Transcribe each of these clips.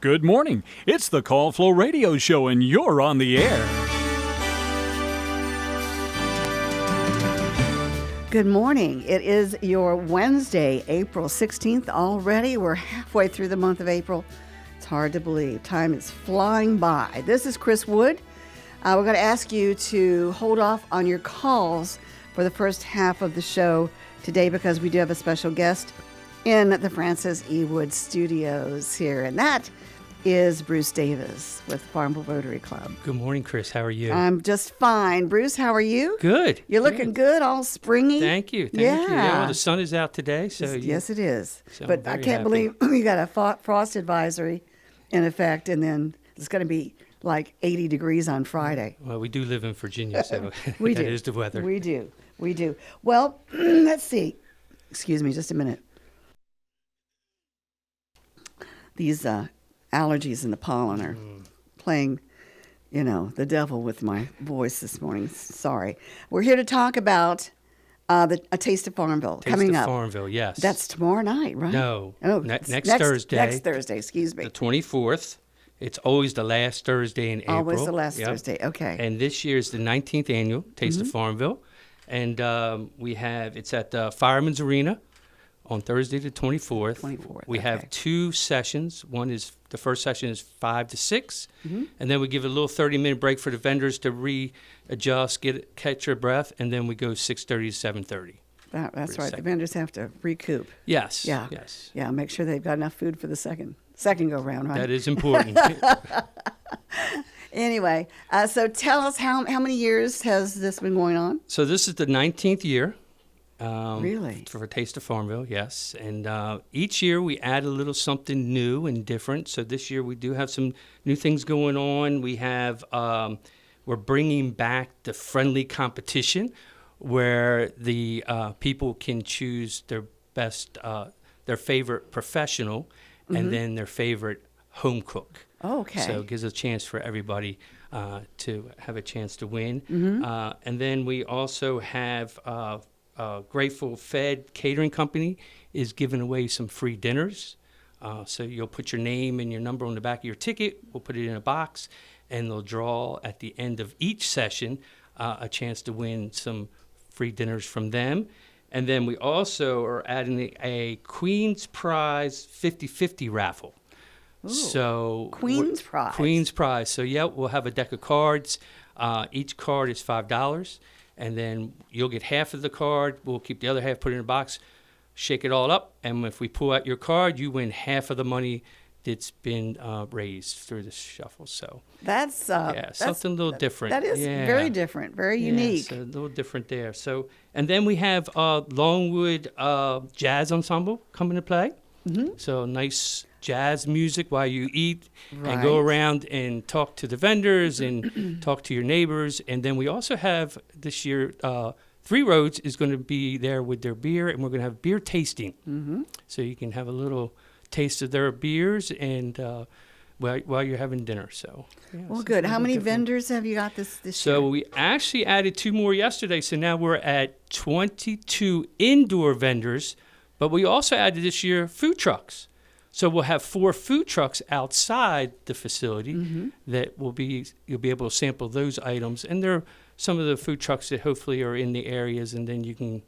Good morning. It's the Call Flo Radio Show, and you're on the air. Good morning. It is your Wednesday, April 16th already. We're halfway through the month of April. It's hard to believe. Time is flying by. This is Chris Wood. We're going to ask you to hold off on your calls for the first half of the show today because we do have a special guest in the Francis E. Wood Studios here, and that is Bruce Davis with Farmville Rotary Club. Good morning, Chris. How are you? I'm just fine. Bruce, how are you? Good. You're looking good, all springy. Thank you. Thank you. Yeah, well, the sun is out today. Yes, it is. So but I can't believe we got a frost advisory in effect, and then it's going to be like 80 degrees on Friday. Well, we do live in Virginia, so that is the weather. We do. Well, let's see. Excuse me just a minute. These allergies and the pollen are playing, the devil with my voice this morning. Sorry. We're here to talk about A Taste of Farmville coming up. Taste of Farmville, yes. That's tomorrow night, right? No. Oh, next Thursday. Next Thursday, excuse me. The 24th. It's always the last Thursday in April. Always the last Thursday, okay. And this year is the 19th Annual Taste of Farmville. And it's at Fireman's Arena on Thursday the 24th. We have two sessions. The first session is 5 to 6, and then we give a little 30-minute break for the vendors to readjust, catch their breath, and then we go 6:30 to 7:30. That's right. The vendors have to recoup. Yes. Yeah. Yes. Yeah. Make sure they've got enough food for the second go round, right? That is important. Anyway, so tell us how many years has this been going on? So this is the 19th year. Really? For Taste of Farmville, yes. And each year we add a little something new and different. So this year we do have some new things going on. We have, we're bringing back the friendly competition where the people can choose their best, their favorite professional and then their favorite home cook. Oh, okay. So it gives a chance for everybody to have a chance to win. And then we also have grateful Fed Catering Company is giving away some free dinners. So you'll put your name and your number on the back of your ticket. We'll put it in a box, and they'll draw at the end of each session a chance to win some free dinners from them. And then we also are adding a Queen's Prize 50-50 raffle. Ooh, so Queen's Prize. Queen's Prize. So we'll have a deck of cards. Each card is $5. And then you'll get half of the card. We'll keep the other half, put it in a box, shake it all up. And if we pull out your card, you win half of the money that's been raised through the shuffle. So that's something a little different. That is very different, very unique. So a little different there. So, and then we have Longwood Jazz Ensemble coming to play. So nice jazz music while you eat and go around and talk to the vendors and talk to your neighbors. And then we also have this year, Three Roads is going to be there with their beer, and we're going to have beer tasting. So you can have a little taste of their beers and while you're having dinner. So well, good. How many vendors have you got this year? So we actually added 2 more yesterday. So now we're at 22 indoor vendors, but we also added this year food trucks. So we'll have 4 food trucks outside the facility that you'll be able to sample those items. And they're some of the food trucks that hopefully are in the areas, and then you can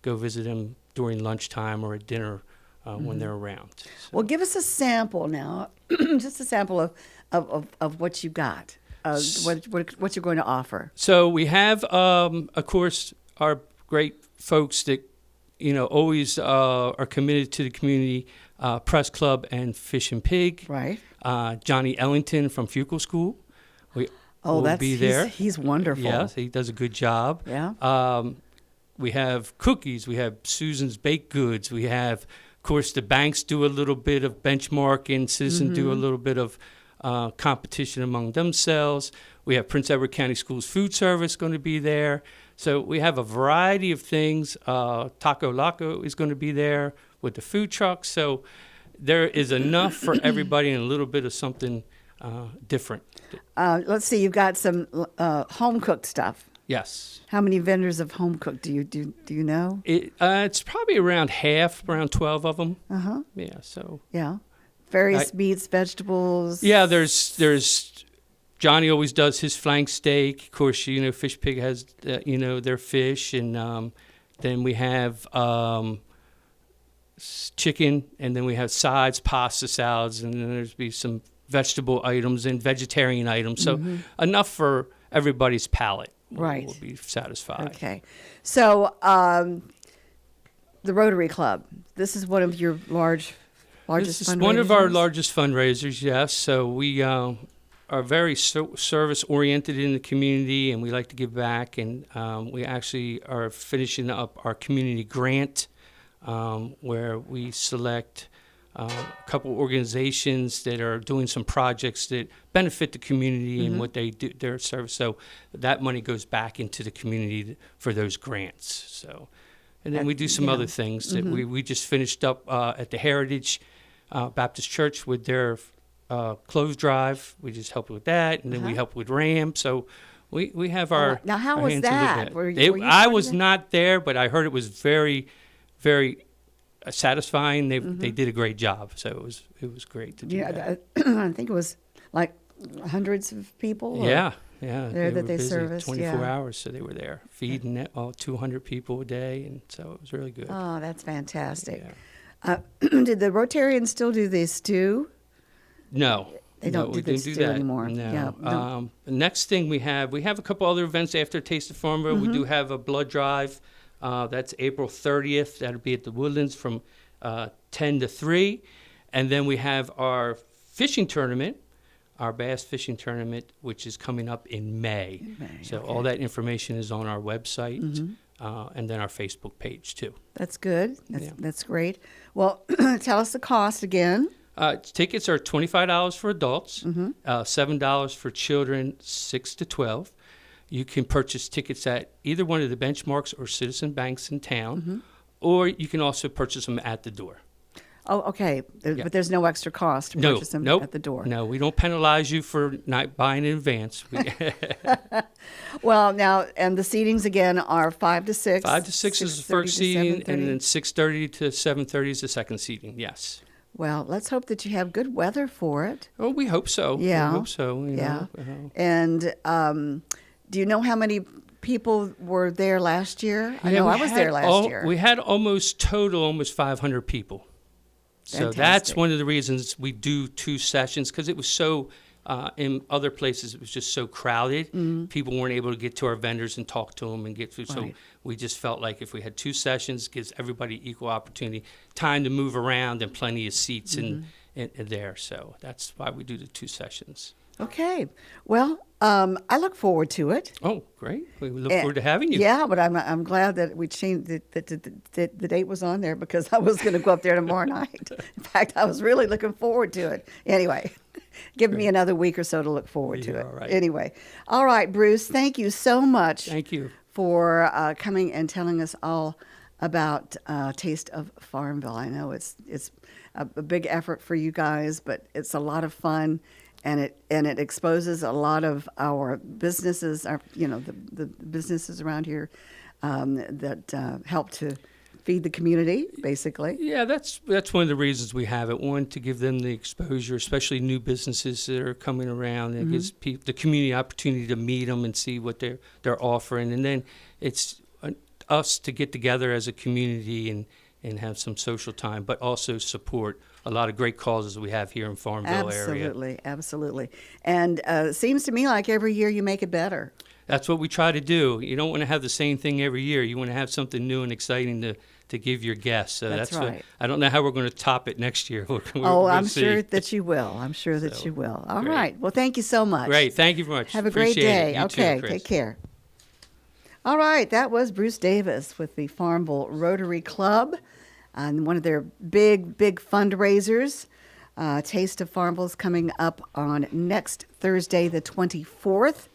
go visit them during lunchtime or at dinner when they're around. So. Well, give us a sample now, just a sample of what you got, what you're going to offer. So we have, of course, our great folks that always are committed to the community. Press Club and Fish and Pig. Right. Johnny Ellington from Fuqua School. Will be there. He's wonderful. Yes, he does a good job. Yeah. We have cookies. We have Susan's Baked Goods. We have, of course, the banks do a little bit of benchmarking. Citizen do a little bit of competition among themselves. We have Prince Edward County Schools Food Service going to be there. So we have a variety of things. Taco Laco is going to be there with the food trucks. So there is enough for everybody and a little bit of something different. Let's see, you've got some home-cooked stuff. Yes. How many vendors of home-cooked do you know? It's probably around half, around 12 of them. Uh-huh. Yeah, so. Yeah. various meats, vegetables. Yeah, there's Johnny always does his flank steak. Of course, Fish Pig has their fish, and then we have chicken, and then we have sides, pasta, salads, and then there's be some vegetable items and vegetarian items. So enough for everybody's palate. Right. Will be satisfied. Okay. So the Rotary Club, this is one of your largest This is fundraisers? one of our largest fundraisers, yes. So we are very service-oriented in the community, and we like to give back. And we actually are finishing up our community grant, where we select a couple organizations that are doing some projects that benefit the community and what they do, their service. So that money goes back into the community for those grants. So, and then we do some other things that we just finished up at the Heritage Baptist Church with their clothes drive. We just helped with that, and then we helped with RAM. So we have our now. How our was hands in that? it. Were you I part of was it? not there, but I heard it was very, very satisfying. They did a great job, so it was great to do that. I think it was like hundreds of people. or- Yeah. There that were they busy, serviced, 24 yeah. hours, so they were there feeding all 200 people a day, and so it was really good. Oh, that's fantastic. Yeah. Did the Rotarians still do this too? No. They don't do we didn't this do stew that anymore. No. Yeah, no. The next thing we have a couple other events after Taste of Farmville. We do have a blood drive. That's April 30th. That'll be at the Woodlands from 10 to 3. And then we have our fishing tournament, our bass fishing tournament, which is coming up in May. So all that information is on our website and then our Facebook page too. That's good. That's great. Well, tell us the cost again. Tickets are $25 for adults, $7 for children 6 to 12. You can purchase tickets at either one of the benchmarks or Citizen Banks in town, or you can also purchase them at the door. Oh, okay. But there's no extra cost to purchase them at the door. No, we don't penalize you for not buying in advance. Well, now, and the seatings again are 5 to 6. 5 to 6 is the 6:30 first to seating, 7:30. and then 6:30 to 7:30 is the second seating, yes. Well, let's hope that you have good weather for it. Oh, we hope so. Yeah. We hope so. You Yeah. know. And do you know how many people were there last year? I know I was there last year. We had almost 500 people. So that's Fantastic. one of the reasons we do 2 sessions, because it was so, in other places, it was just so crowded. People weren't able to get to our vendors and talk to them and get through. So Right. we just felt like if we had 2 sessions, gives everybody equal opportunity, time to move around, and plenty of seats in there. So that's why we do the 2 sessions. Okay. Well, I look forward to it. Oh, great. We look forward to having you. Yeah, but I'm glad that we changed that the date was on there, because I was going to go up there tomorrow night. In fact, I was really looking forward to it. Anyway, give me another week or so to look forward to You're it. all right. Anyway, all right, Bruce, thank you so much. Thank you. For coming and telling us all about Taste of Farmville. I know it's a big effort for you guys, but it's a lot of fun. And it exposes a lot of our businesses, the businesses around here that help to feed the community, basically. Yeah, that's one of the reasons we have it. One, to give them the exposure, especially new businesses that are coming around, and it gives the community opportunity to meet them and see what they're offering. And then it's us to get together as a community and have some social time, but also support a lot of great causes we have here in Farmville area. Absolutely. And it seems to me like every year you make it better. That's what we try to do. You don't want to have the same thing every year. You want to have something new and exciting to give your guests. So That's right. I don't know how we're going to top it next year. I'm sure that you will. I'm sure that you will. All great. right. Well, thank you so much. Great. Thank you very much. Have a great Appreciate day. it. You Okay. too, Chris. Take care. All right. That was Bruce Davis with the Farmville Rotary Club and one of their big fundraisers. Taste of Farmville is coming up on next Thursday, the 24th.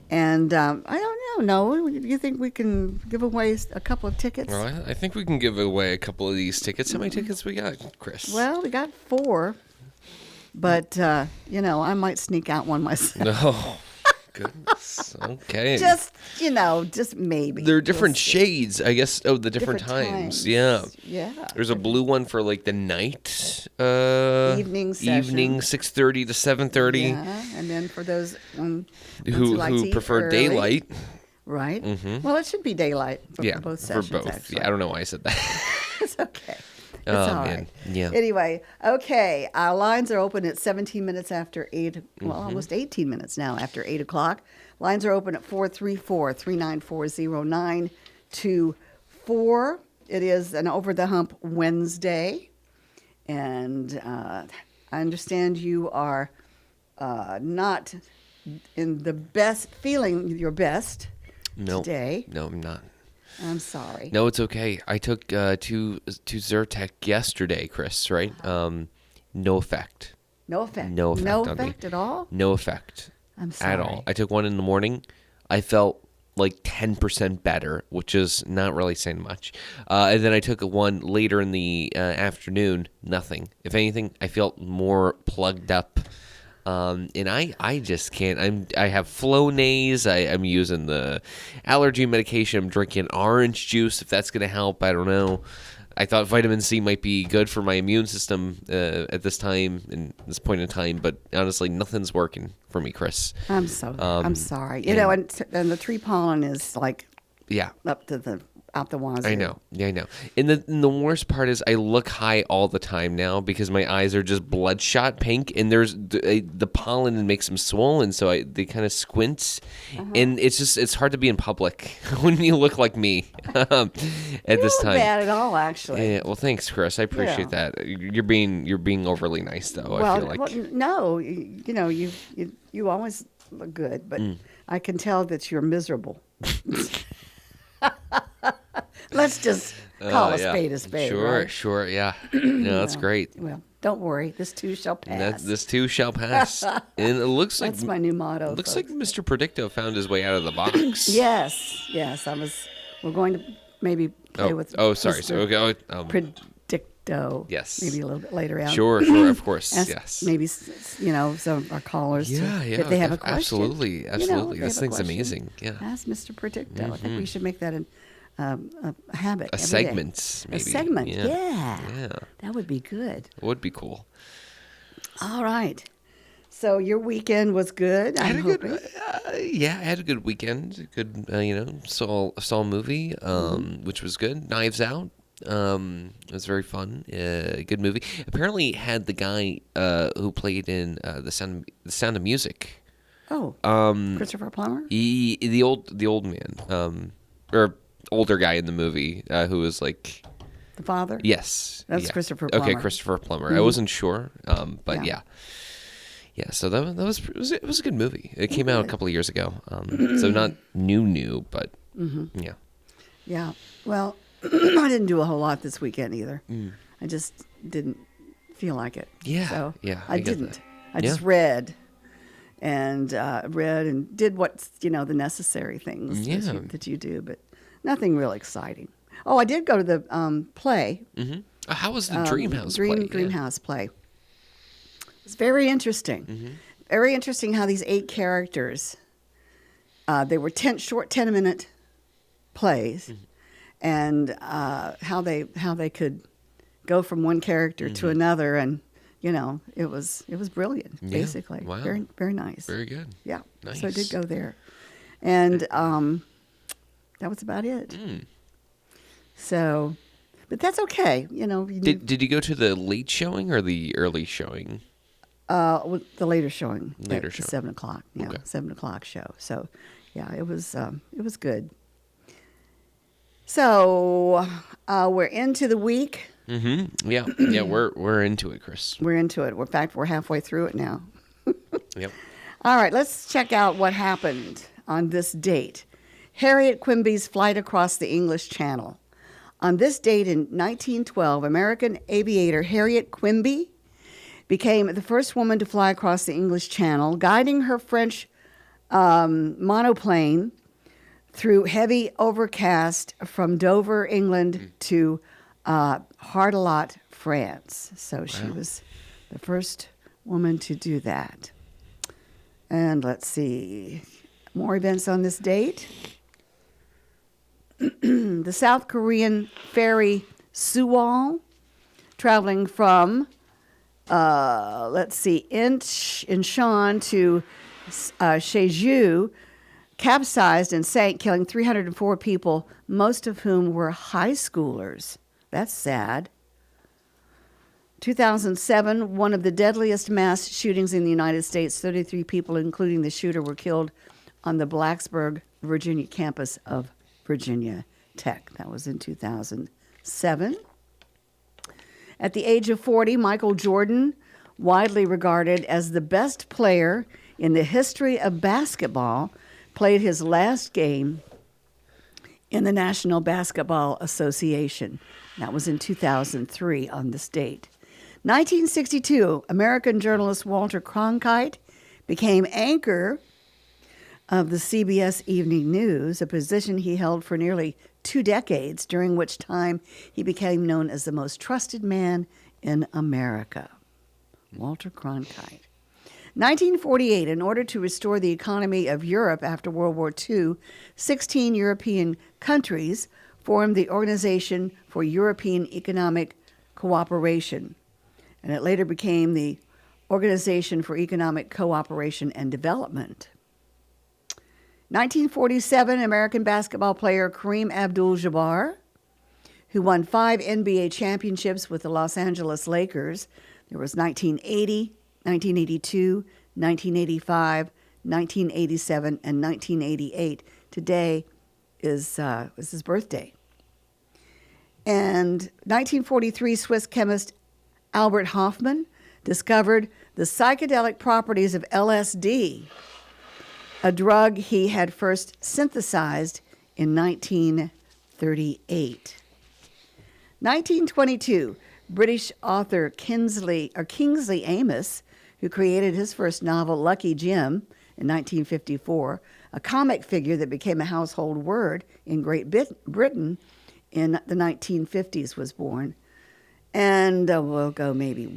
And I don't know. Do you think we can give away a couple of tickets? Well, I think we can give away a couple of these tickets. How many tickets we got, Chris? Well, we got 4. But, I might sneak out one myself. No. goodness. Okay. Just maybe. There are different We'll see. shades, I guess. Oh, the different times. Yeah. Yeah. There's a blue one for like the night. Evening session. Evening, 6:30 to 7:30. Yeah, and then for those Who like to eat prefer early. daylight. Right. Well, it should be daylight for both sessions. For both. Actually. Yeah, I don't know why I said that. It's okay. It's Oh, all man. right. Yeah. Anyway, okay. Our lines are open at 17 minutes after 8. Well, almost 18 minutes now after 8 o'clock. Lines are open at 434-394-0924. It is an Over the Hump Wednesday. And I understand you are not in the best, feeling your best today. No, I'm not. I'm sorry. No, it's okay. I took two Zyrtec yesterday, Chris, right? No effect. No effect. No effect No on me. effect at all? No effect. I'm sorry. At all. I took one in the morning. I felt like 10% better, which is not really saying much. And then I took one later in the afternoon. Nothing. If anything, I felt more plugged up. And I just can't. I have Flonase. I'm using the allergy medication. I'm drinking orange juice. If that's going to help, I don't know. I thought vitamin C might be good for my immune system at this time and this point in time, but honestly, nothing's working for me, Chris. I'm sorry. You know, and the tree pollen is like up to out the wazoo. I know. Yeah, I know. And the worst part is I look high all the time now because my eyes are just bloodshot pink, and there's the pollen makes them swollen, so they kind of squint, and it's hard to be in public when you look like me at this time. Not bad at all, actually. Yeah, well, thanks, Chris. I appreciate that. You're being overly nice, though. Well, I feel like. no, you know, you always look good, but I can tell that you're miserable. Let's just call a spade a spade. Sure, right? sure, yeah. No, that's great. Well, don't worry. This too shall pass. This too shall pass. And it looks like That's my new motto. Looks folks. like Mr. Predicto found his way out of the box. Yes. We're going to maybe play with. Oh, sorry. Mr. So okay. Predicto. Yes. Maybe a little bit later on. Sure, of course. Ask yes. Maybe some of our callers. Yeah. If they have a question. Absolutely. if they This have a thing's question, amazing. Yeah. Ask Mr. Predicto. I think we should make that a habit. A every segment, day. maybe. A segment. Yeah. Yeah. That would be good. Would be cool. All right. So your weekend was good. I had hoping. I had a good weekend. Good, saw a movie, which was good. Knives Out. It was very fun. Good movie. Apparently, it had the guy who played in the Sound of Music. Oh, Christopher Plummer. The old man, or older guy in the movie who was like The father. yes, That's Christopher Plummer. Okay, Christopher Plummer. I wasn't sure, but Yeah. yeah. So that was it was a good movie. It came out a couple of years ago, so not new, but yeah. Yeah. Well, I didn't do a whole lot this weekend either. I just didn't feel like it. Yeah, So yeah, I I get didn't. that. I just read and did what's the necessary things that you do, but nothing real exciting. Oh, I did go to the play. Mm-hmm. How was the Dreamhouse play? Dreamhouse play. It's very interesting. Very interesting how these 8 characters. They were short 10-minute plays, and how they could go from one character to another, and it was brilliant. Yeah. Basically, Wow. very very nice. Very good. Yeah. Nice. So I did go there, and that was about it. So, but that's okay. Did you go to the late showing or the early showing? The later showing. Later at show. 7 o'clock. Yeah, Okay. 7 o'clock show. So, yeah, it was good. So, we're into the week. Mm-hmm. Yeah. We're into it, Chris. We're into it. In fact, we're halfway through it now. Yep. All right, let's check out what happened on this date. Harriet Quimby's flight across the English Channel. On this date in 1912, American aviator Harriet Quimby became the first woman to fly across the English Channel, guiding her French monoplane through heavy overcast from Dover, England, to Hardelot, France. So she was the first woman to do that. And let's see. More events on this date. The South Korean ferry Suwon, traveling from, Incheon to Jeju, capsized and sank, killing 304 people, most of whom were high schoolers. That's sad. 2007, one of the deadliest mass shootings in the United States. 33 people, including the shooter, were killed on the Blacksburg, Virginia campus of Virginia Tech. That was in 2007. At the age of 40, Michael Jordan, widely regarded as the best player in the history of basketball, played his last game in the National Basketball Association. That was in 2003 on this date. 1962, American journalist Walter Cronkite became anchor of the CBS Evening News, a position he held for nearly 2 decades, during which time he became known as the most trusted man in America. Walter Cronkite. 1948, in order to restore the economy of Europe after World War II, 16 European countries formed the Organization for European Economic Cooperation, and it later became the Organization for Economic Cooperation and Development. 1947, American basketball player Kareem Abdul-Jabbar, who won 5 NBA championships with the Los Angeles Lakers. There was 1980, 1982, 1985, 1987, and 1988. Today is his birthday. And 1943, Swiss chemist Albert Hofmann discovered the psychedelic properties of LSD, a drug he had first synthesized in 1938. 1922, British author Kingsley Amis, who created his first novel, Lucky Jim, in 1954, a comic figure that became a household word in Great Britain in the 1950s, was born. And we'll go maybe two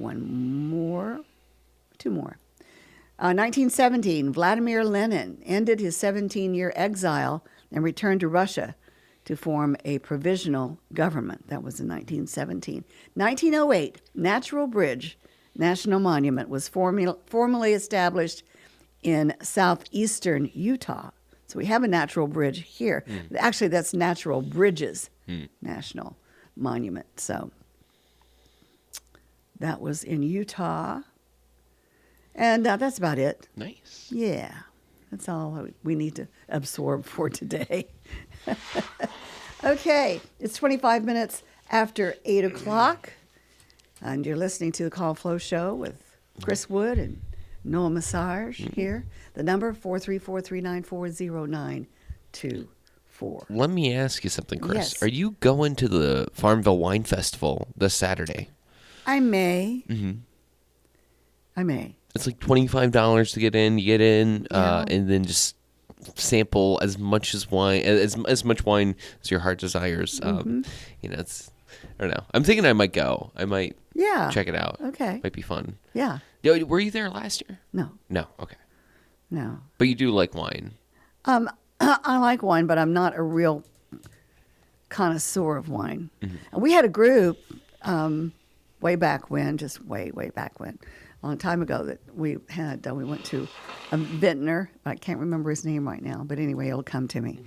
more. 1917, Vladimir Lenin ended his 17-year exile and returned to Russia to form a provisional government. That was in 1917. 1908, Natural Bridge National Monument was formally established in southeastern Utah. So we have a natural bridge here. Actually, that's Natural Bridges National Monument. So that was in Utah. And that's about it. Nice. Yeah, that's all we need to absorb for today. Okay, it's 25 minutes after 8 o'clock, and you're listening to the Call Flo Show with Chris Wood and Noah Massage here. The number, 434-394-0924. Let me ask you something, Chris. Yes. Are you going to the Farmville Wine Festival this Saturday? I may. I may. It's like $25 to get in. You get in, Yeah. and then just sample as much wine as your heart desires. It's, I don't know. I'm thinking I might go. I might check it out. Okay. Might be fun. Yeah. Yo, were you there last year? No. No. Okay. No. But you do like wine. I like wine, but I'm not a real connoisseur of wine. And we had a group way back when, way back when, a long time ago, that we had. We went to a vintner. I can't remember his name right now, but anyway, it'll come to me.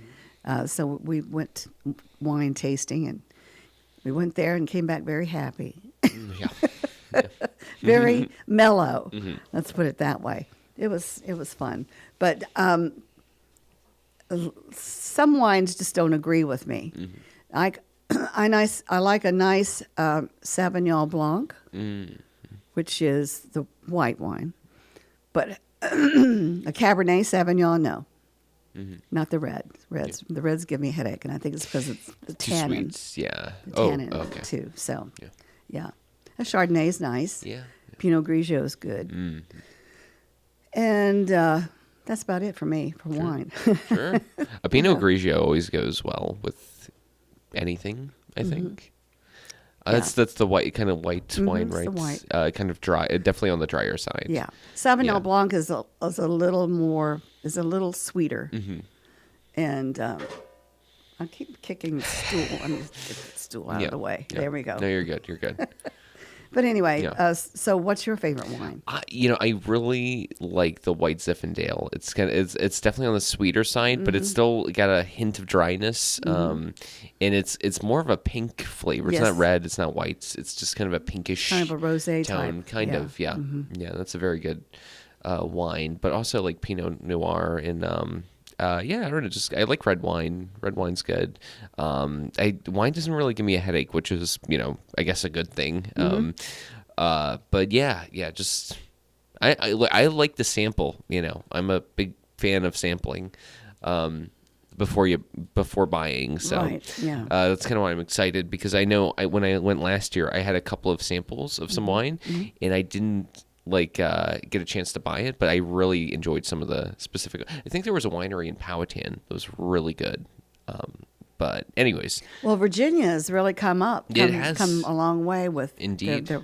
So we went wine tasting, and we went there and came back very happy. Yeah. Very mellow. Let's put it that way. It was fun, but some wines just don't agree with me. I like a nice Sauvignon Blanc, which is the white wine, but a Cabernet Sauvignon, no, not the red. The reds give me a headache, and I think it's because it's the tannin. Sweets, yeah. The tannin in it too. So, yeah. A Chardonnay is nice. Yeah. Pinot Grigio is good. And that's about it for me for wine. Sure. A Pinot Grigio always goes well with anything, I think. That's the white kind of white wine, it's right? the white. Kind of dry, definitely on the drier side. Yeah, Sauvignon Yeah. Blanc is a little sweeter, and I keep kicking the stool. Let me just get the stool out of the way. Yeah. There we go. No, you're good. You're good. But anyway, Yeah. so what's your favorite wine? I really like the white Zinfandel. It's definitely on the sweeter side, but it's still got a hint of dryness. And it's more of a pink flavor. It's Yes. not red. It's not white. It's just kind of a pinkish Kind of a rosé tone. type. Kind Yeah. of, yeah. Yeah, that's a very good wine. But also like Pinot Noir and I don't know. Just I like red wine. Red wine's good. Wine doesn't really give me a headache, which is I guess a good thing. But just I like the sample. I'm a big fan of sampling before buying. So Right, yeah. that's kind of why I'm excited, because I know when I went last year, I had a couple of samples of some wine, and I didn't get a chance to buy it, but I really enjoyed some of the specific. I think there was a winery in Powhatan that was really good. But anyways, Well, Virginia has really come up. It has. Come a long way with Indeed. their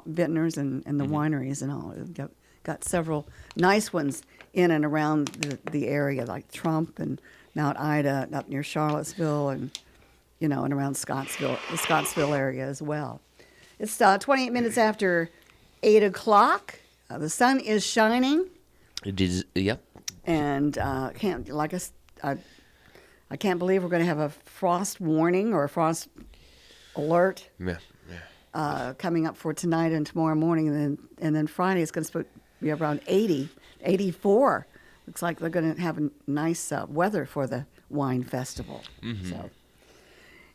vintners and the wineries and all. They've got several nice ones in and around the area, like Trump and Mount Ida, up near Charlottesville, and and around Scottsville, the Scottsville area as well. It's 28 minutes after 8 o'clock. The sun is shining, it is. Yep. and I can't believe we're going to have a frost warning or a frost alert Yeah. coming up for tonight and tomorrow morning, and then Friday it's going to be around 80, 84. Looks like they're going to have nice weather for the wine festival. So,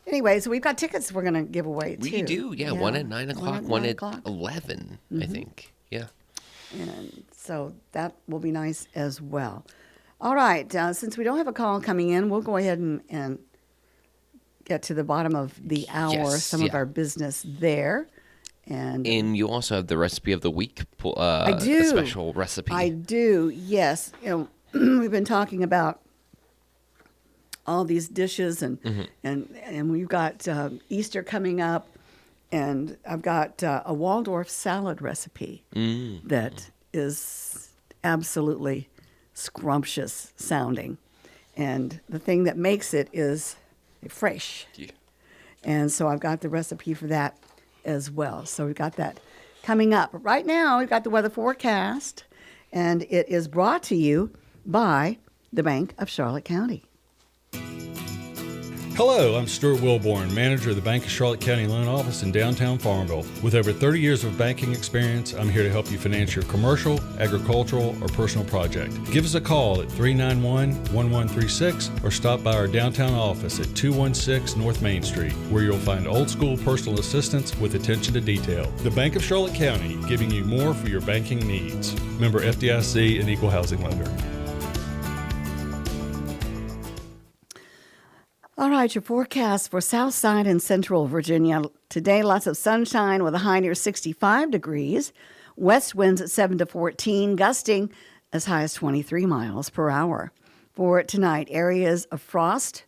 anyway, so we've got tickets we're going to give away too. We do. Yeah. One at 9 o'clock. One at 11. I think. Yeah. And so that will be nice as well. All right, since we don't have a call coming in, we'll go ahead and get to the bottom of the hour, Yes, some of yeah. our business there. And you also have the recipe of the week. I do. A special recipe. I do, yes. We've been talking about all these dishes, and we've got Easter coming up, and I've got a Waldorf salad recipe that is absolutely scrumptious sounding, and the thing that makes it is fresh. Yeah. And so I've got the recipe for that as well. So we've got that coming up. But right now, we've got the weather forecast, and it is brought to you by the Bank of Charlotte County. Hello, I'm Stuart Wilborn, manager of the Bank of Charlotte County Loan Office in downtown Farmville. With over 30 years of banking experience, I'm here to help you finance your commercial, agricultural, or personal project. Give us a call at 391-1136 or stop by our downtown office at 216 North Main Street, where you'll find old school personal assistance with attention to detail. The Bank of Charlotte County, giving you more for your banking needs. Member FDIC and Equal Housing Lender. All right, your forecast for South Side and Central Virginia. Today, lots of sunshine with a high near 65 degrees. West winds at 7 to 14, gusting as high as 23 miles per hour. For tonight, areas of frost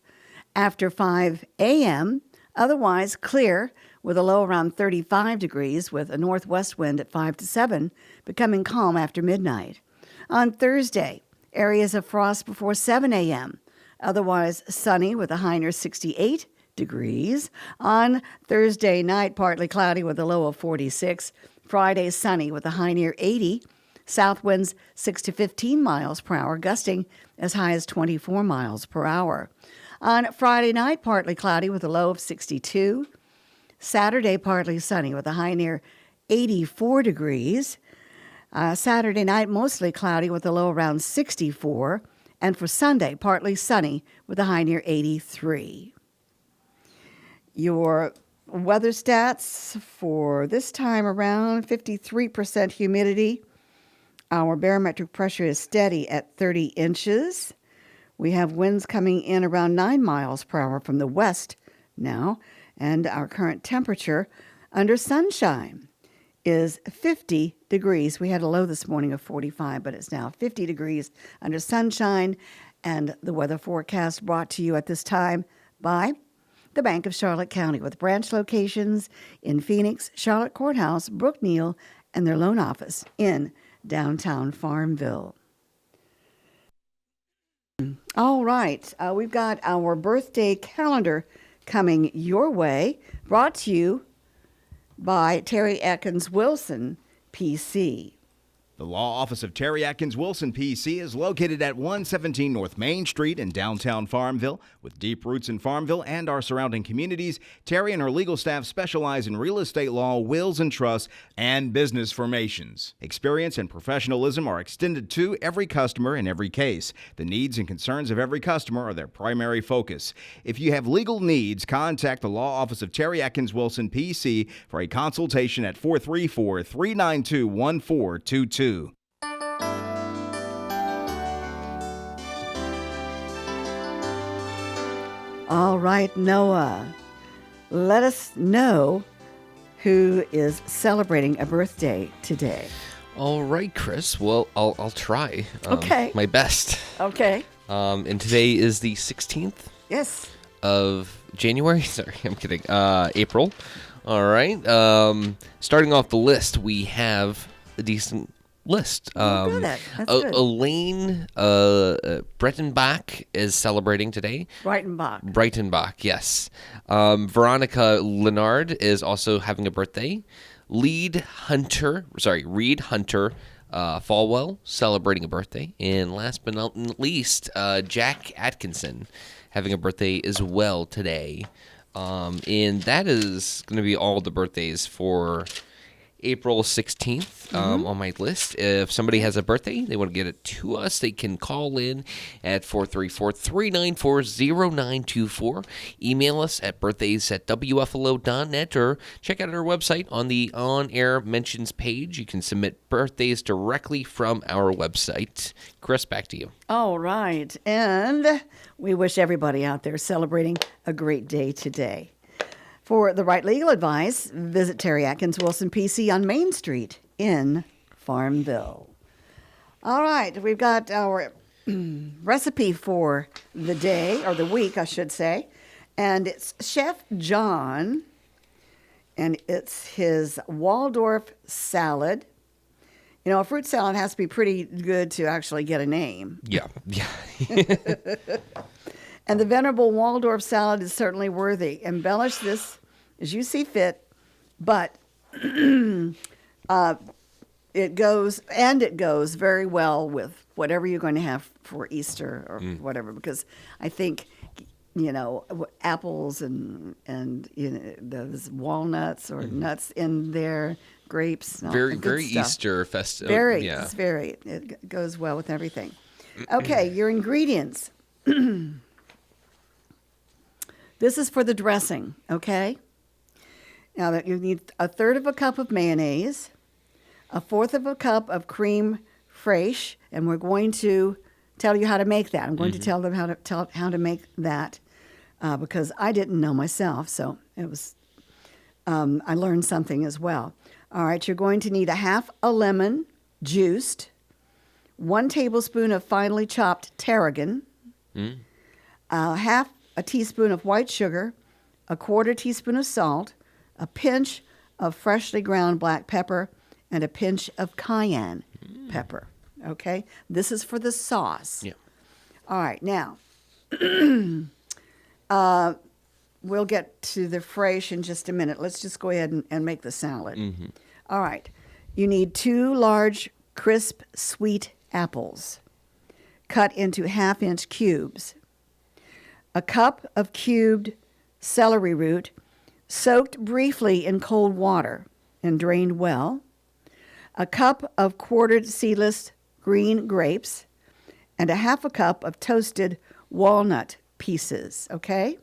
after 5 a.m., otherwise clear with a low around 35 degrees with a northwest wind at 5 to 7, becoming calm after midnight. On Thursday, areas of frost before 7 a.m., otherwise sunny with a high near 68 degrees. On Thursday night, partly cloudy with a low of 46. Friday, sunny with a high near 80. South winds 6 to 15 miles per hour, gusting as high as 24 miles per hour. On Friday night, partly cloudy with a low of 62. Saturday, partly sunny with a high near 84 degrees. Saturday night, mostly cloudy with a low around 64. And for Sunday, partly sunny with a high near 83. Your weather stats for this time around, 53% humidity. Our barometric pressure is steady at 30 inches. We have winds coming in around 9 miles per hour from the west now. And our current temperature under sunshine is 50 degrees. We had a low this morning of 45, but it's now 50 degrees under sunshine. And the weather forecast brought to you at this time by the Bank of Charlotte County, with branch locations in Phoenix, Charlotte Courthouse, Brookneal, and their loan office in downtown Farmville. All right, we've got our birthday calendar coming your way, brought to you by Terry Atkins Wilson, PC. The law office of Terry Atkins Wilson, PC, is located at 117 North Main Street in downtown Farmville. With deep roots in Farmville and our surrounding communities, Terry and her legal staff specialize in real estate law, wills and trusts, and business formations. Experience and professionalism are extended to every customer in every case. The needs and concerns of every customer are their primary focus. If you have legal needs, contact the law office of Terry Atkins Wilson, PC, for a consultation at 434-392-1422. All right, Noah, let us know who is celebrating a birthday today. All right, Chris. Well, I'll try Okay. my best. Okay. And today is the 16th Yes. of January. Sorry, I'm kidding. April. All right. Starting off the list, we have a decent list. Good. That's good. Elaine Breitenbach is celebrating today. Breitenbach, yes. Veronica Leonard is also having a birthday. Reed Hunter Falwell celebrating a birthday. And last but not least, Jack Atkinson having a birthday as well today. And that is going to be all the birthdays for April 16th on my list. If somebody has a birthday, they want to get it to us, they can call in at 434-394-0924. Email us at birthdays@wflo.net or check out our website on the on-air mentions page. You can submit birthdays directly from our website. Chris, back to you. All right. And we wish everybody out there celebrating a great day today. For the right legal advice, visit Terry Atkins Wilson, PC on Main Street in Farmville. All right, we've got our recipe for the day, or the week, I should say. And it's Chef John, and it's his Waldorf salad. You know, a fruit salad has to be pretty good to actually get a name. Yeah. And the venerable Waldorf salad is certainly worthy. Embellish this as you see fit, but it goes very well with whatever you're going to have for Easter or whatever, because I think, you know, apples and you know, those walnuts or nuts in there, grapes. Very Easter festive. It goes well with everything. Okay, your ingredients. This is for the dressing, okay? Now that you need 1/3 of a cup of mayonnaise, 1/4 of a cup of creme fraiche, and we're going to tell you how to make that. I'm going to tell them how to make that because I didn't know myself, so it was I learned something as well. All right, you're going to need 1/2 a lemon juiced, 1 tablespoon of finely chopped tarragon, 1/2 a teaspoon of white sugar, 1/4 teaspoon of salt, a pinch of freshly ground black pepper, and a pinch of cayenne pepper. Okay? This is for the sauce. Yeah. All right, now, we'll get to the fraiche in just a minute. Let's just go ahead and make the salad. All right. You need 2 large, crisp, sweet apples cut into 1/2-inch cubes, a cup of cubed celery root soaked briefly in cold water and drained well, a cup of quartered seedless green grapes, and 1/2 a cup of toasted walnut pieces, okay?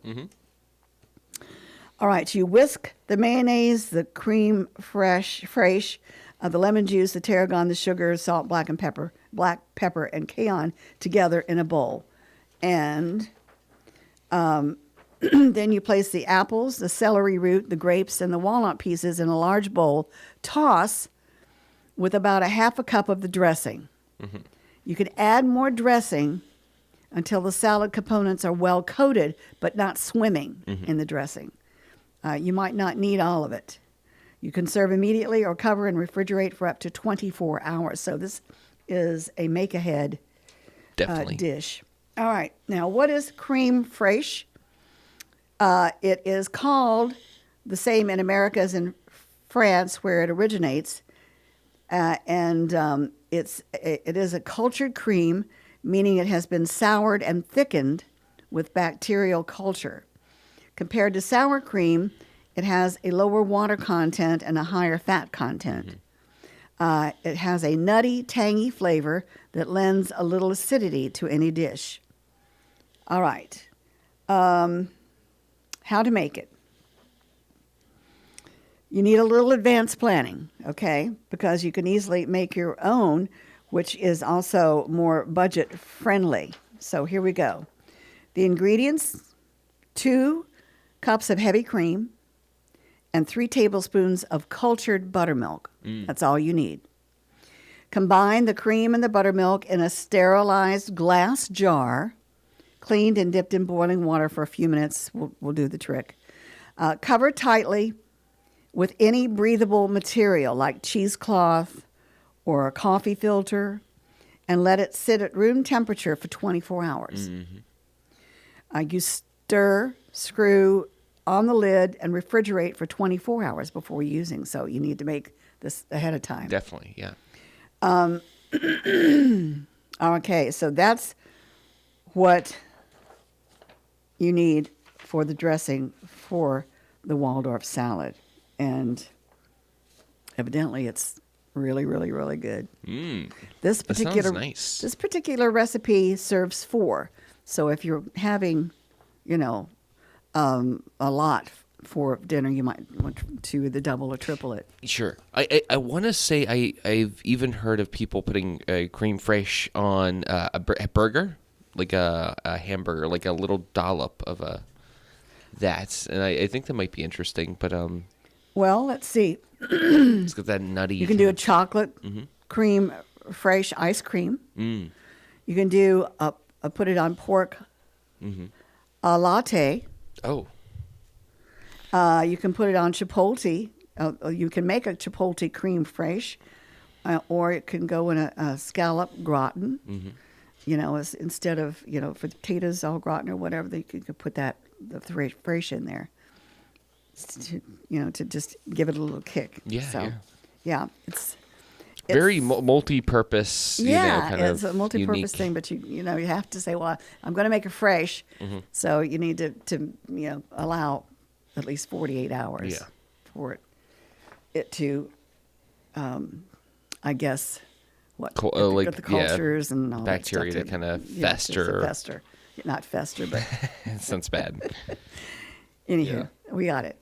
All right, you whisk the mayonnaise, the creme fraiche, the lemon juice, the tarragon, the sugar, salt, black pepper, and cayenne together in a bowl. And then you place the apples, the celery root, the grapes, and the walnut pieces in a large bowl. Toss with about 1/2 a cup of the dressing. You can add more dressing until the salad components are well coated but not swimming in the dressing. You might not need all of it. You can serve immediately or cover and refrigerate for up to 24 hours. So this is a make-ahead dish. All right. Now, what is creme fraiche? It is called the same in America as in France, where it originates. It is a cultured cream, meaning it has been soured and thickened with bacterial culture. Compared to sour cream, it has a lower water content and a higher fat content. It has a nutty, tangy flavor that lends a little acidity to any dish. All right. How to make it. You need a little advanced planning, okay, because you can easily make your own, which is also more budget friendly. So here we go. The ingredients: 2 cups of heavy cream and 3 tablespoons of cultured buttermilk. That's all you need. Combine the cream and the buttermilk in a sterilized glass jar, cleaned and dipped in boiling water for a few minutes. We'll do the trick. Cover tightly with any breathable material like cheesecloth or a coffee filter, and let it sit at room temperature for 24 hours. You stir, screw on the lid, and refrigerate for 24 hours before using. So you need to make this ahead of time. Definitely, yeah. Okay, so that's what you need for the dressing for the Waldorf salad. And evidently it's really, really, really good. This particular, that sounds nice. This particular recipe serves 4. So if you're having, a lot for dinner, you might want to either double or triple it. Sure. I want to say I've even heard of people putting creme fraiche on a burger, like a hamburger, like a little dollop of that. And I think that might be interesting. But well, let's see. It's got that nutty. You can do a chocolate cream fraiche ice cream. You can do put it on pork a latte. Oh. You can put it on chipotle. You can make a chipotle cream fraiche, or it can go in a scallop gratin. Instead of for potatoes au gratin or whatever, you could put the fraiche in there. To just give it a little kick. Yeah, it's very multi-purpose. It's a multi-purpose unique thing. But you have to say, well, I'm going to make a fraiche, so you need to allow at least 48 hours for it to, I guess, the cultures and all bacteria that to kind of fester. Not fester, but it sounds bad. Anywho, we got it.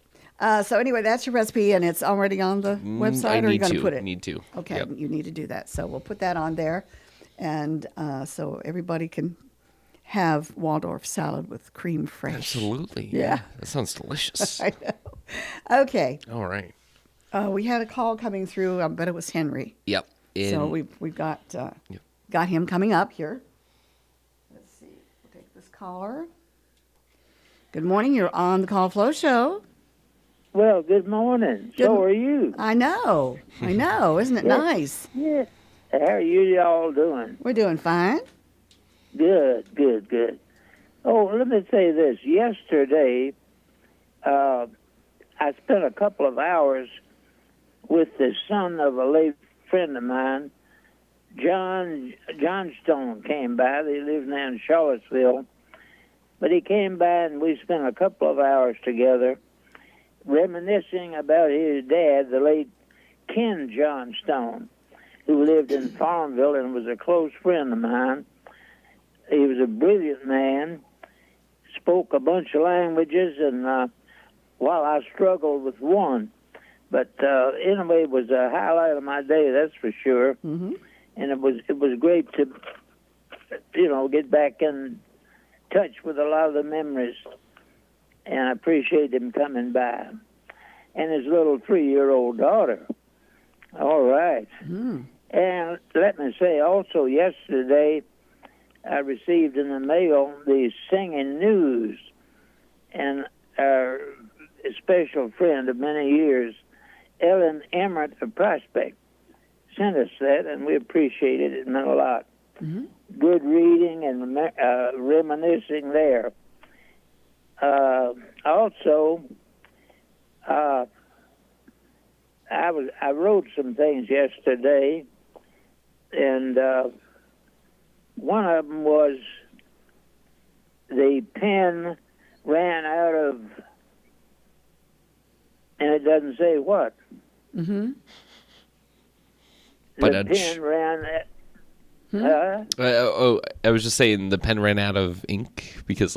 So anyway, that's your recipe, and it's already on the website, or are you going to put it? Need to. Okay, Yep. You need to do that. So we'll put that on there, and so everybody can have Waldorf salad with creme fraiche. Absolutely. Yeah. That sounds delicious. I know. Okay. All right. We had a call coming through. I bet it was Henry. Yep. So we've got him coming up here. Let's see. We'll take this caller. Good morning. You're on the Call Flo Show. Well, good morning. So are you? I know. Isn't it nice? Yeah. How are you all doing? We're doing fine. Good. Oh, let me say this. Yesterday, I spent a couple of hours with the son of a late friend of mine. John Stone came by. He lives now in Charlottesville. But he came by, and we spent a couple of hours together reminiscing about his dad, the late Ken John Stone, who lived in Farmville and was a close friend of mine. He was a brilliant man, spoke a bunch of languages, and while I struggled with one, but anyway, it was a highlight of my day, that's for sure. Mm-hmm. And it was great to, get back in touch with a lot of the memories, and I appreciate him coming by. And his little 3-year-old daughter. All right. Mm. And let me say also, yesterday, I received in the mail the singing news, and our special friend of many years, Ellen Emmert of Prospect, sent us that, and we appreciated it. It meant a lot. Mm-hmm. Good reading and reminiscing there. Also, I wrote some things yesterday, and one of them was the pen ran out of, and it doesn't say what. Mm-hmm. The pen ran. I was just saying the pen ran out of ink because,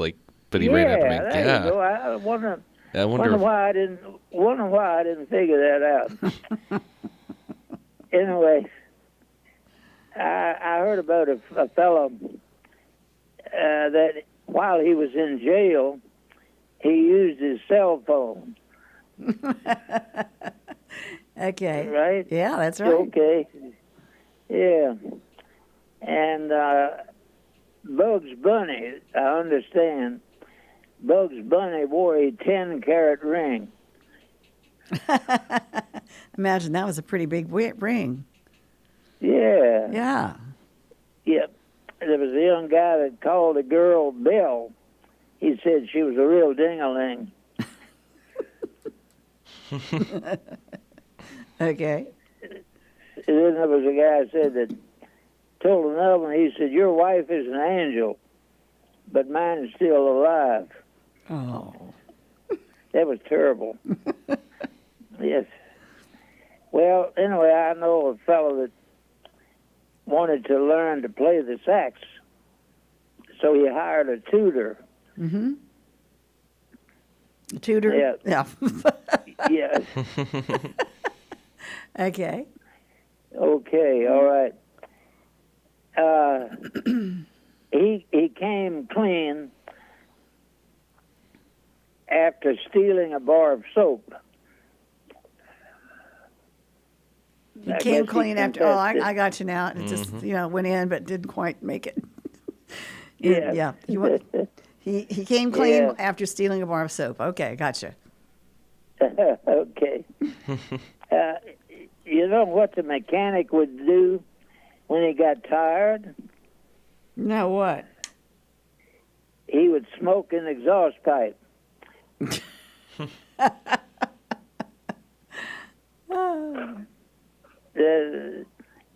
but he yeah, ran out of ink. There Yeah. you go. I wonder if... why I didn't figure that out. Anyway, I heard about a fellow that while he was in jail, he used his cell phone. Okay. Right? Yeah, that's right. Okay. Yeah. And Bugs Bunny, I understand, Bugs Bunny wore a 10-carat ring. Imagine that was a pretty big ring. Yeah. Yeah. Yep. There was a young guy that called a girl Belle. He said she was a real ding-a-ling. Okay. And then there was a guy that said that told another one, he said, your wife is an angel, but mine is still alive. Oh. That was terrible. Yes. Well, anyway, I know a fellow that wanted to learn to play the sax, so he hired a tutor. Mm-hmm. A tutor? Yeah. Yeah. Yes. Okay. Okay, all right. He came clean after stealing a bar of soap. He came clean after. Oh, I got you now. It just went in, but didn't quite make it. Yeah. He came clean Yeah. after stealing a bar of soap. Okay, gotcha. Okay. You know what the mechanic would do when he got tired? No, what? He would smoke an exhaust pipe.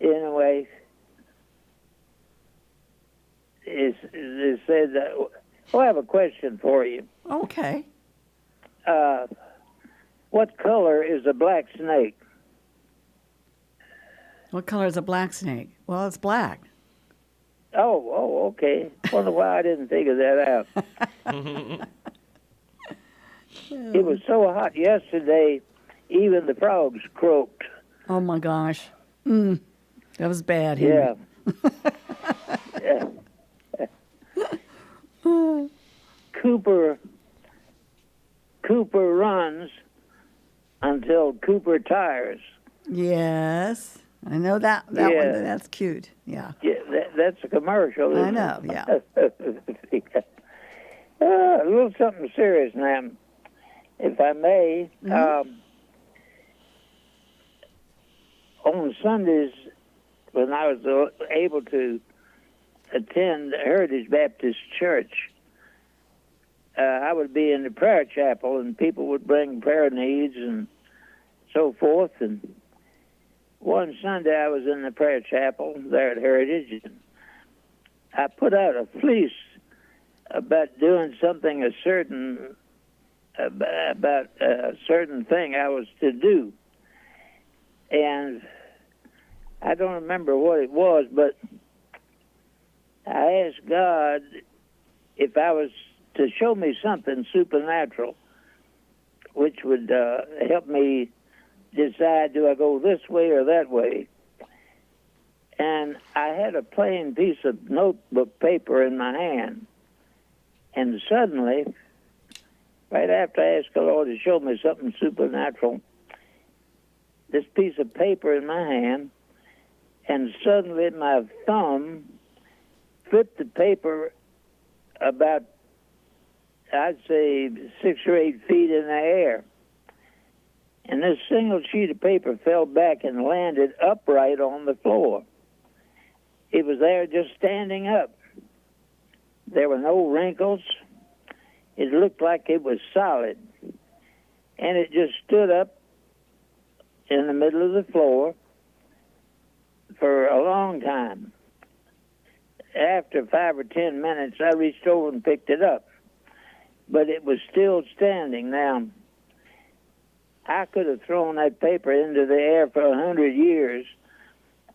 Anyway, it said that. Well, I have a question for you. Okay. What color is a black snake? What color is a black snake? Well, it's black. Oh, okay. Wonder why I didn't figure that out. It was so hot yesterday, even the frogs croaked. Oh my gosh. That was bad. Yeah. Cooper runs until Cooper tires. Yes. I know that one. That's cute. Yeah. Yeah, that's a commercial. Isn't I know, it? yeah. A little something serious now, if I may. On Sundays, when I was able to attend Heritage Baptist Church, I would be in the prayer chapel, and people would bring prayer needs and so forth. And one Sunday, I was in the prayer chapel there at Heritage, and I put out a fleece about doing something about a certain thing I was to do. And I don't remember what it was, but I asked God if I was to show me something supernatural, which would help me decide, do I go this way or that way? And I had a plain piece of notebook paper in my hand. And suddenly, right after I asked the Lord to show me something supernatural, this piece of paper in my hand, and suddenly my thumb flipped the paper about, I'd say, 6 or 8 feet in the air. And this single sheet of paper fell back and landed upright on the floor. It was there just standing up. There were no wrinkles. It looked like it was solid. And it just stood up in the middle of the floor for a long time. After 5 or 10 minutes, I reached over and picked it up. But it was still standing. Now, I could have thrown that paper into the air for 100 years,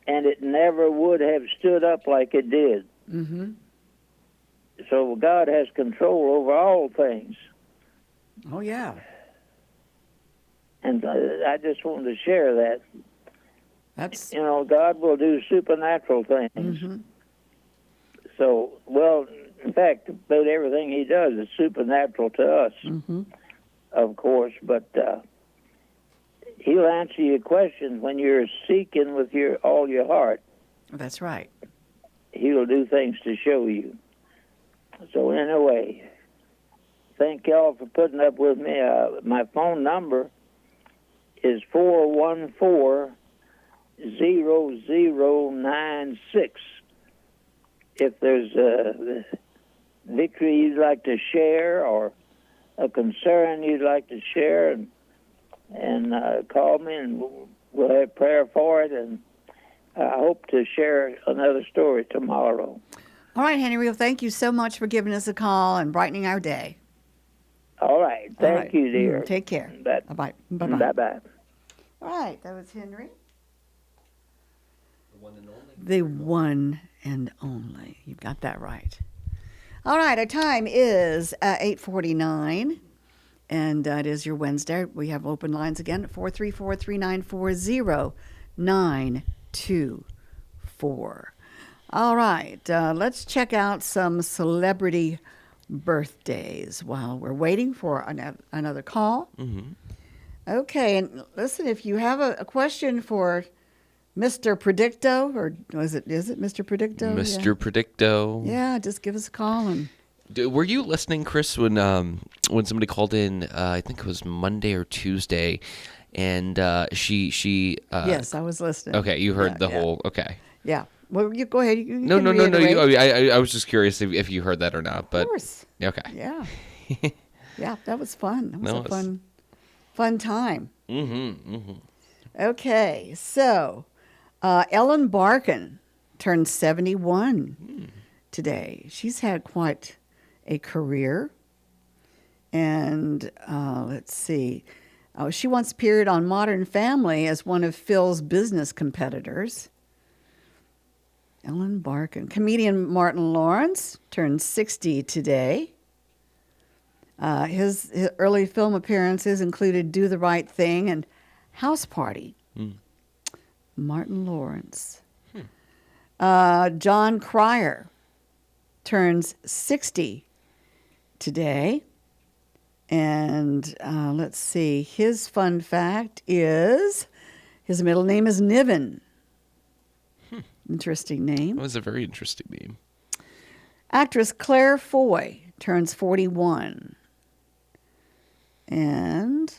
and it never would have stood up like it did. Mm-hmm. So God has control over all things. Oh, yeah. And I just wanted to share that. That's... You know, God will do supernatural things. Mm-hmm. So, well, in fact, about everything he does is supernatural to us, Mm-hmm. of course, but he'll answer your questions when you're seeking with all your heart. That's right. He'll do things to show you. So anyway, thank y'all for putting up with me. My phone number is 414-0096. If there's a victory you'd like to share or a concern you'd like to share, and call me, and we'll have prayer for it, and I hope to share another story tomorrow. All right, Henry, well, thank you so much for giving us a call and brightening our day. All right. Thank you, dear. Take care. Bye-bye. Bye-bye. Bye-bye. All right, that was Henry. The one and only. The one and only. You've got that right. All right, our time is 8:49, and it is your Wednesday. We have open lines again at 434-394-0924. All right, let's check out some celebrity birthdays while we're waiting for another call. Mm-hmm. Okay, and listen, if you have a question for Mr. Predicto, or is it Mr. Predicto? Mr. Predicto. Yeah, just give us a call. And Were you listening, Chris, when somebody called in? I think it was Monday or Tuesday, and she. yes, I was listening. Okay, you heard Yeah, the yeah. who. Okay. Yeah. Well, you go ahead. You No. can reiterate. I was just curious if you heard that or not. But Of course. okay. Yeah. Yeah, that was fun. That was No, a fun time. Mm-hmm. Mm-hmm. Okay, so Ellen Barkin turned 71 today. She's had quite a career. And let's see. She once appeared on Modern Family as one of Phil's business competitors. Ellen Barkin. Comedian Martin Lawrence turned 60 today. His early film appearances included Do the Right Thing and House Party. Martin Lawrence. John Cryer turns 60 today. And let's see, his fun fact is his middle name is Niven. Interesting name. That was a very interesting name. Actress Claire Foy turns 41. And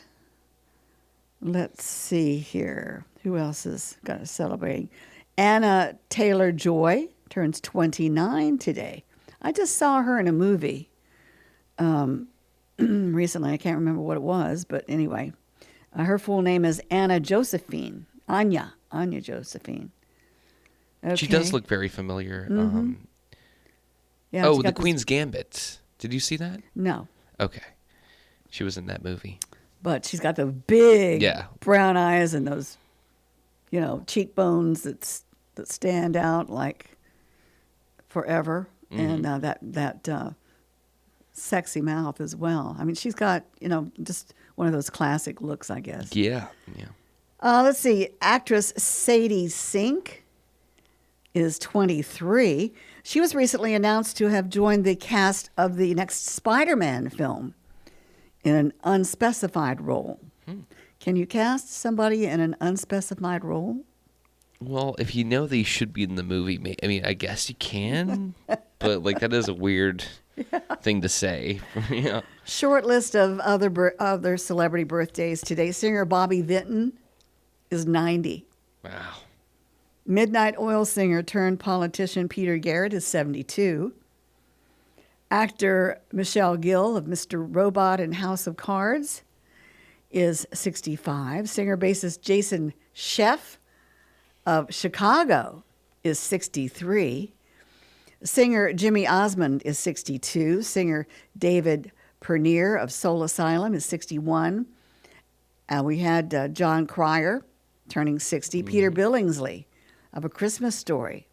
let's see here. Who else is got to celebrate? Anna Taylor-Joy turns 29 today. I just saw her in a movie recently. I can't remember what it was, but anyway. Her full name is Anna Josephine. Anya Josephine. Okay. She does look very familiar. Mm-hmm. Yeah, oh, she's The got this- Queen's Gambit. Did you see that? No, Okay. She was in that movie. but she's got the big Yeah. brown eyes and those, cheekbones that stand out like forever, and that sexy mouth as well. I mean, she's got just one of those classic looks, I guess. Yeah. Let's see. Actress Sadie Sink is 23. She was recently announced to have joined the cast of the next Spider-Man film in an unspecified role. Can you cast somebody in an unspecified role? Well, if you know they should be in the movie, I mean, I guess you can, but like that is a weird thing to say. Yeah. Short list of other celebrity birthdays today. Singer Bobby Vinton is 90. Wow. Midnight Oil singer turned politician Peter Garrett is 72. Actor Michelle Gill of Mr. Robot and House of Cards is 65. Singer-bassist Jason Scheff of Chicago is 63. Singer Jimmy Osmond is 62. Singer David Pernier of Soul Asylum is 61. We had John Cryer turning 60. Peter Billingsley of A Christmas Story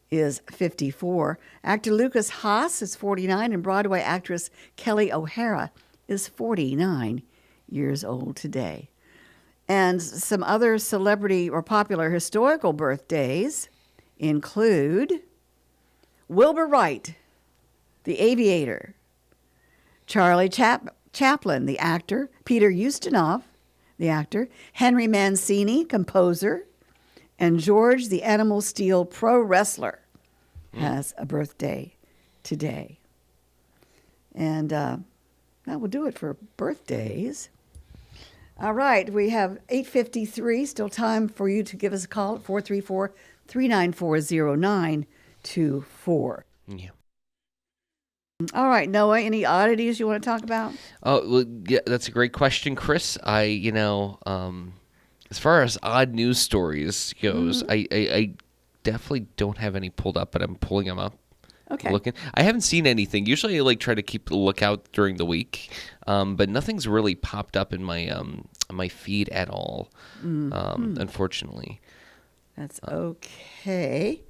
is 54. Actor Lucas Haas is 49, and Broadway actress Kelly O'Hara is 49 years old today. And some other celebrity or popular historical birthdays include Wilbur Wright, the aviator, Charlie Chaplin, the actor, Peter Ustinov, the actor, Henry Mancini, composer, and George the Animal Steel pro wrestler has a birthday today. And that will do it for birthdays. All right, we have 8:53, still time for you to give us a call at 434-394-0924. Yeah. All right, Noah, any oddities you want to talk about? Oh, well, yeah, that's a great question, Chris. As far as odd news stories goes, I definitely don't have any pulled up, but I'm pulling them up. Okay. Looking. I haven't seen anything. Usually I try to keep a lookout during the week, but nothing's really popped up in my feed at all, unfortunately. That's okay.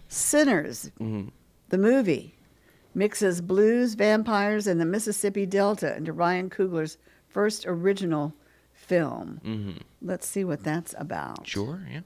Sinners, the movie, mixes blues, vampires, and the Mississippi Delta into Ryan Coogler's first original film. Let's see what that's about. Sure, yeah.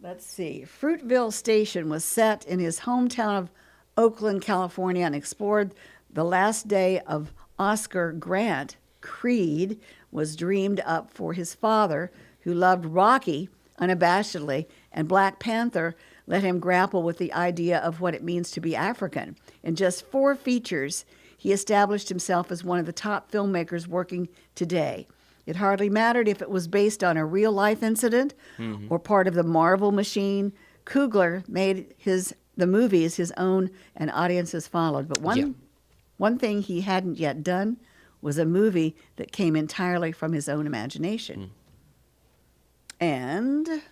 Let's see. Fruitville Station was set in his hometown of Oakland, California, and explored the last day of Oscar Grant. Creed was dreamed up for his father, who loved Rocky unabashedly, and Black Panther let him grapple with the idea of what it means to be African. In just 4 features, he established himself as one of the top filmmakers working today. It hardly mattered if it was based on a real-life incident or part of the Marvel machine. Coogler made the movies his own, and audiences followed. But one thing he hadn't yet done was a movie that came entirely from his own imagination. And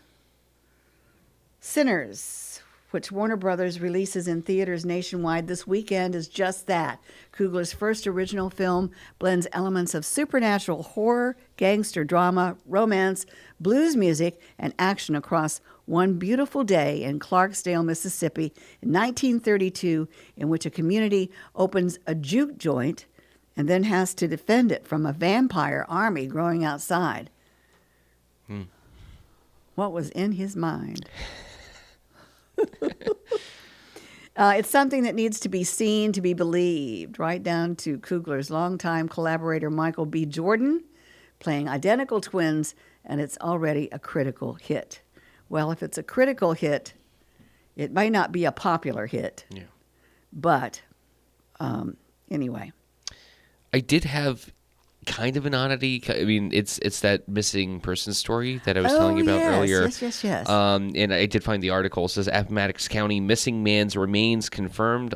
Sinners, which Warner Brothers releases in theaters nationwide this weekend, is just that. Coogler's first original film blends elements of supernatural horror, gangster drama, romance, blues music, and action across one beautiful day in Clarksdale, Mississippi in 1932, in which a community opens a juke joint and then has to defend it from a vampire army growing outside. What was in his mind? It's something that needs to be seen to be believed, right down to Coogler's longtime collaborator Michael B. Jordan playing identical twins, and it's already a critical hit. Well, if it's a critical hit, it may not be a popular hit. Yeah. But anyway. I did have kind of an oddity. I mean, it's that missing person story that I was telling you about earlier. Yes. And I did find the article. It says Appomattox County missing man's remains confirmed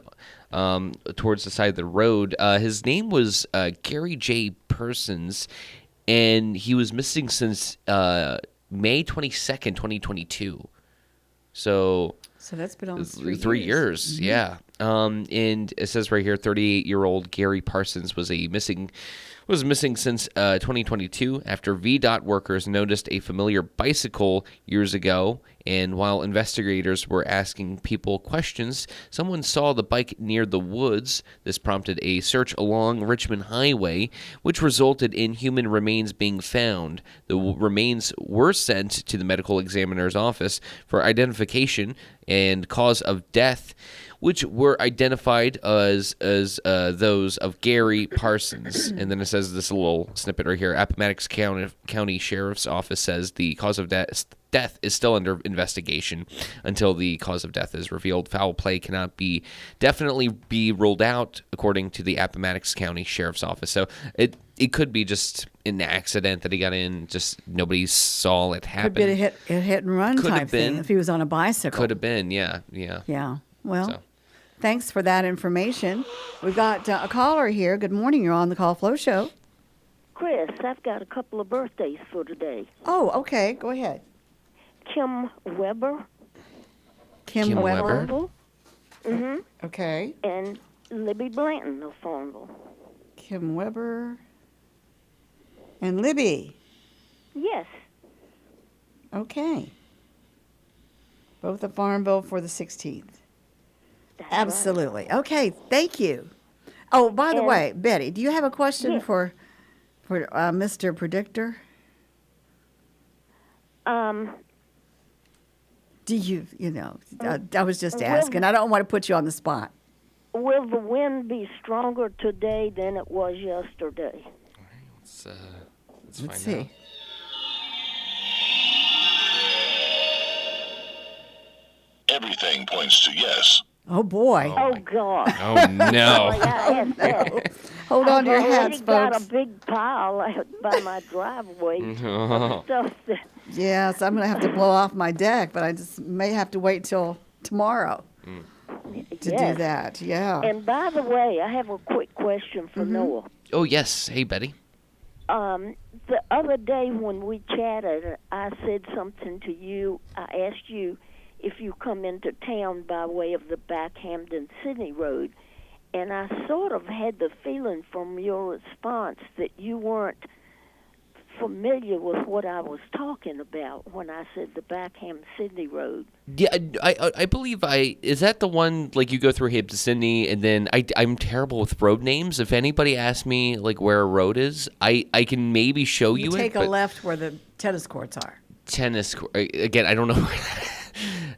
towards the side of the road. His name was Gary J. Persons, and he was missing since May 22nd, 2022. So that's been almost 3 years. Yeah. And it says right here, 38-year-old Gary Parsons was missing since 2022 after VDOT workers noticed a familiar bicycle years ago. And while investigators were asking people questions, someone saw the bike near the woods. This prompted a search along Richmond Highway, which resulted in human remains being found. The remains were sent to the medical examiner's office for identification and cause of death, which were identified as those of Gary Parsons. And then it says this little snippet right here. Appomattox County Sheriff's Office says the cause of death is still under investigation until the cause of death is revealed. Foul play cannot definitely be ruled out, according to the Appomattox County Sheriff's Office. So it could be just an accident that he got in, just nobody saw it happen. Could be a hit and run Could type have been. thing if he was on a bicycle. Could have been, yeah. Yeah. Well, So. thanks for that information. We've got a caller here. Good morning. You're on the Call Flo Show. Chris, I've got a couple of birthdays for today. Oh, okay. Go ahead. Kim Weber. Kim Weber. Farmville. Mm-hmm. Okay. And Libby Blanton of Farmville. Kim Weber and Libby. Yes. Okay. Both of Farmville for the 16th. That's Absolutely. Okay. Thank you. Oh, by the And- way, Betty, do you have a question Yes. for Mr. Predictor? Right. Do you I was just asking. I don't want to put you on the spot. Will the wind be stronger today than it was yesterday? Let's Let's find see. out. Everything points to yes. Oh, boy. Oh, God. Oh, no. I asked that. Hold on to your I've hats, already got folks. a big pile out by my driveway of stuff that... Yes, I'm going to have to blow off my deck, but I just may have to wait till tomorrow to do Yes. that. Yeah. And by the way, I have a quick question for Noah. Oh, yes. Hey, Betty. The other day when we chatted, I said something to you. I asked you if you come into town by way of the back Hampden-Sydney Road, and I sort of had the feeling from your response that you weren't familiar with what I was talking about when I said the Backham-Sydney Road. Yeah, I believe is that the one, like, you go through Hampton-Sydney, and then I'm terrible with road names. If anybody asks me, like, where a road is, I can maybe show you it. Take a but left where the tennis courts are. tennis court, again, I don't know.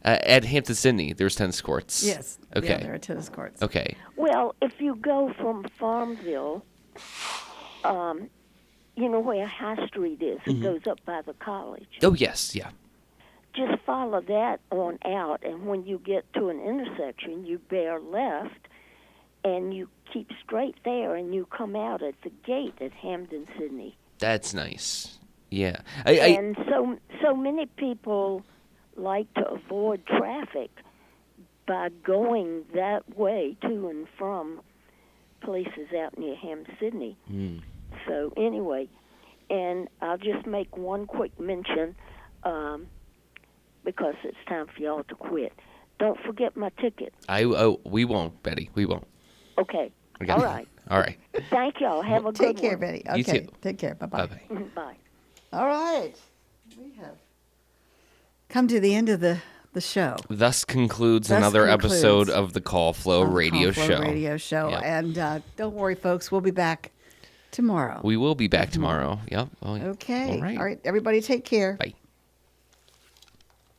At Hampton-Sydney, there's tennis courts. Yes. Okay. Yeah, there are tennis courts. Okay. Well, if you go from Farmville, you know where High Street is? It goes up by the college. Oh, yes, yeah. Just follow that on out, and when you get to an intersection, you bear left, and you keep straight there, and you come out at the gate at Hampden-Sydney. That's nice. Yeah. And so many people like to avoid traffic by going that way to and from places out near Hampden-Sydney. So anyway, and I'll just make one quick mention because it's time for y'all to quit. Don't forget my ticket. We won't, Betty. We won't. Okay. Okay. All right. All right. Thank y'all. Have a good Take care, one. Betty. You Okay. too. Take care. Bye-bye. Bye-bye. Bye. All right. We have come to the end of the show. Thus concludes Thus another concludes episode of the Call Flo on the Radio Call Flo Show. Radio Show. Yep. And don't worry, folks. We'll be back tomorrow. We will be back tomorrow. Yep. Oh, Okay. All right. All right. Everybody take care. Bye.